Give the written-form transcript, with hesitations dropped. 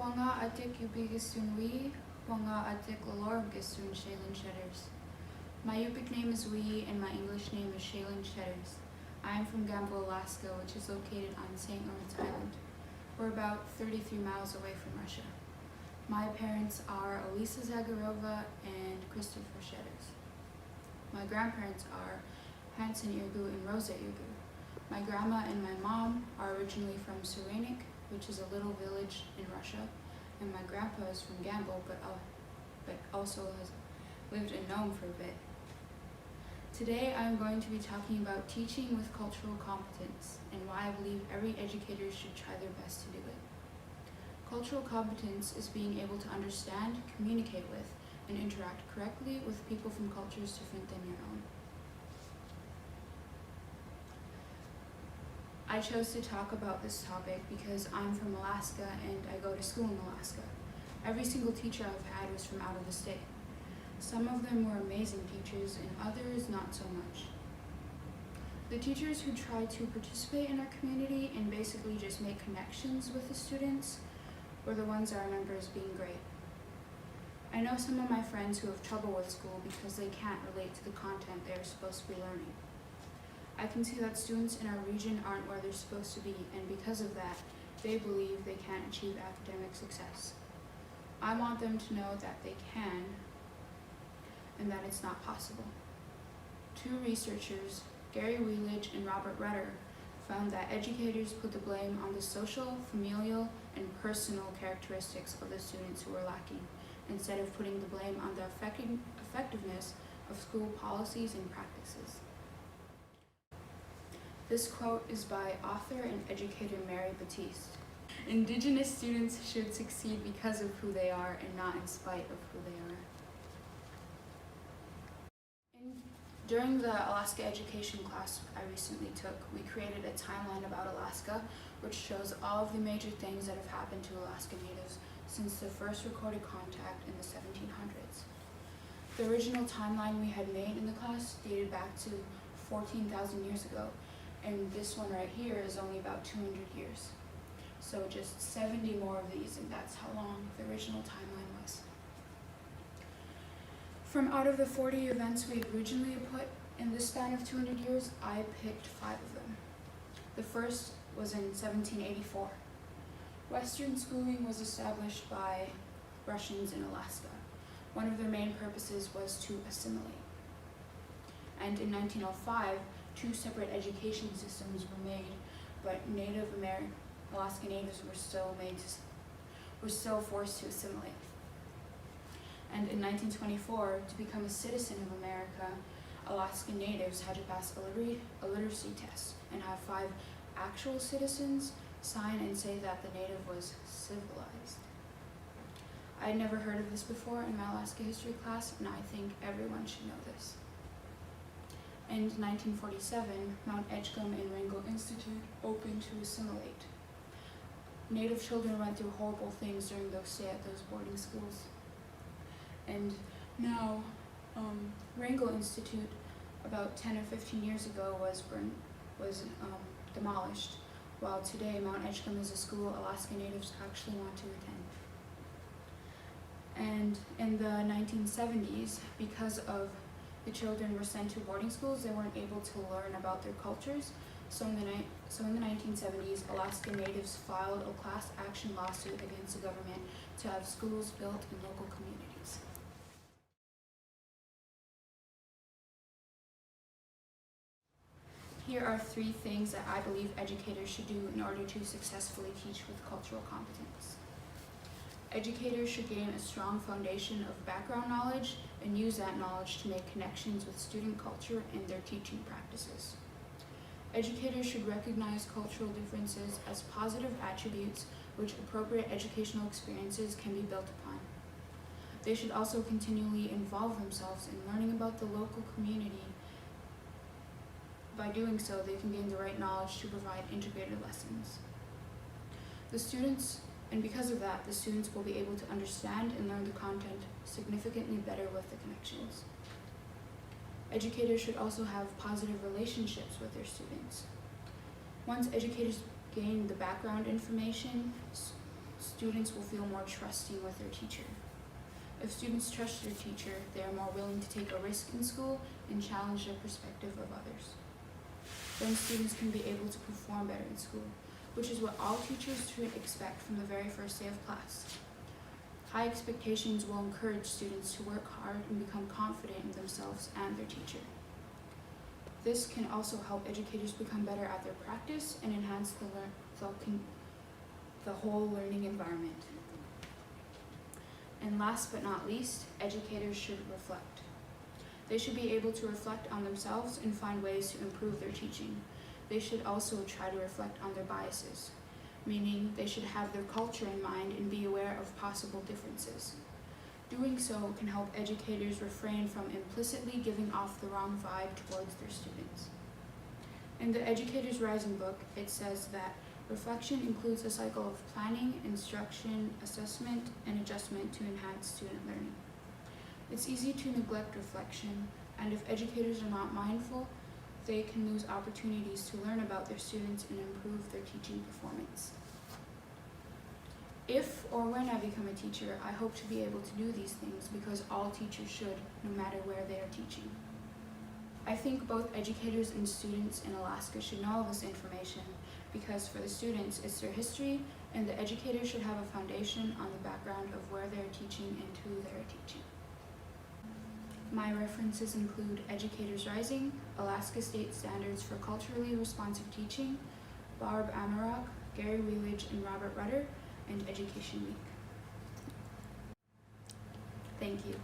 Wanga atik ubigisun Wee, Wanga atik lalorum gisun Shaylin Shedders. My Yupik name is Wee and my English name is Shaylin Shedders. I am from Gamble, Alaska, which is located on St. Lawrence Island. We're about 33 miles away from Russia. My parents are Elisa Zagarova and Christopher Shedders. My grandparents are Hansen Irgu and Rosa Irgu. My grandma and my mom are originally from Surenik, which is a little village in Russia, and my grandpa is from Gamble, but also has lived in Nome for a bit. Today I'm going to be talking about teaching with cultural competence and why I believe every educator should try their best to do it. Cultural competence is being able to understand, communicate with, and interact correctly with people from cultures different than your own. I chose to talk about this topic because I'm from Alaska and I go to school in Alaska. Every single teacher I've had was from out of the state. Some of them were amazing teachers and others not so much. The teachers who try to participate in our community and basically just make connections with the students were the ones I remember as being great. I know some of my friends who have trouble with school because they can't relate to the content they are supposed to be learning. I can see that students in our region aren't where they're supposed to be, and because of that, they believe they can't achieve academic success. I want them to know that they can, and that it's not possible. Two researchers, Gary Wheeledge and Robert Rutter, found that educators put the blame on the social, familial, and personal characteristics of the students who were lacking, instead of putting the blame on the effectiveness of school policies and practices. This quote is by author and educator Mary Batiste. Indigenous students should succeed because of who they are and not in spite of who they are. During the Alaska education class I recently took, we created a timeline about Alaska, which shows all of the major things that have happened to Alaska Natives since the first recorded contact in the 1700s. The original timeline we had made in the class dated back to 14,000 years ago, and this one right here is only about 200 years. So just 70 more of these, and that's how long the original timeline was. From out of the 40 events we had originally put in this span of 200 years, I picked 5 of them. The first was in 1784. Western schooling was established by Russians in Alaska. One of their main purposes was to assimilate. And in 1905, 2 separate education systems were made, but Alaska Natives were still forced to assimilate. And in 1924, to become a citizen of America, Alaska Natives had to pass a literacy test and have 5 actual citizens sign and say that the native was civilized. I had never heard of this before in my Alaska history class, and I think everyone should know this. In 1947, Mount Edgecombe and Wrangell Institute opened to assimilate. Native children went through horrible things during their stay at those boarding schools. And now, Wrangell Institute, about 10 or 15 years ago, was demolished, while today Mount Edgecombe is a school Alaska Natives actually want to attend. And in the 1970s, because of the children were sent to boarding schools, they weren't able to learn about their cultures. So in the 1970s, Alaska Natives filed a class action lawsuit against the government to have schools built in local communities. Here are 3 things that I believe educators should do in order to successfully teach with cultural competence. Educators should gain a strong foundation of background knowledge and use that knowledge to make connections with student culture in their teaching practices. Educators should recognize cultural differences as positive attributes which appropriate educational experiences can be built upon. They should also continually involve themselves in learning about the local community. By doing so, they can gain the right knowledge to provide integrated lessons. And because of that, the students will be able to understand and learn the content significantly better with the connections. Educators should also have positive relationships with their students. Once educators gain the background information, students will feel more trusting with their teacher. If students trust their teacher, they are more willing to take a risk in school and challenge the perspective of others. Then students can be able to perform better in school, which is what all teachers should expect from the very first day of class. High expectations will encourage students to work hard and become confident in themselves and their teacher. This can also help educators become better at their practice and enhance the whole learning environment. And last but not least, educators should reflect. They should be able to reflect on themselves and find ways to improve their teaching. They should also try to reflect on their biases, meaning they should have their culture in mind and be aware of possible differences. Doing so can help educators refrain from implicitly giving off the wrong vibe towards their students. In the Educators Rising book, it says that reflection includes a cycle of planning, instruction, assessment, and adjustment to enhance student learning. It's easy to neglect reflection, and if educators are not mindful, they can lose opportunities to learn about their students and improve their teaching performance. If or when I become a teacher, I hope to be able to do these things because all teachers should, no matter where they are teaching. I think both educators and students in Alaska should know all this information because for the students, it's their history, and the educators should have a foundation on the background of where they're teaching and who they're teaching. My references include Educators Rising, Alaska State Standards for Culturally Responsive Teaching, Barb Amarok, Gary Wheeledge, and Robert Rudder, and Education Week. Thank you.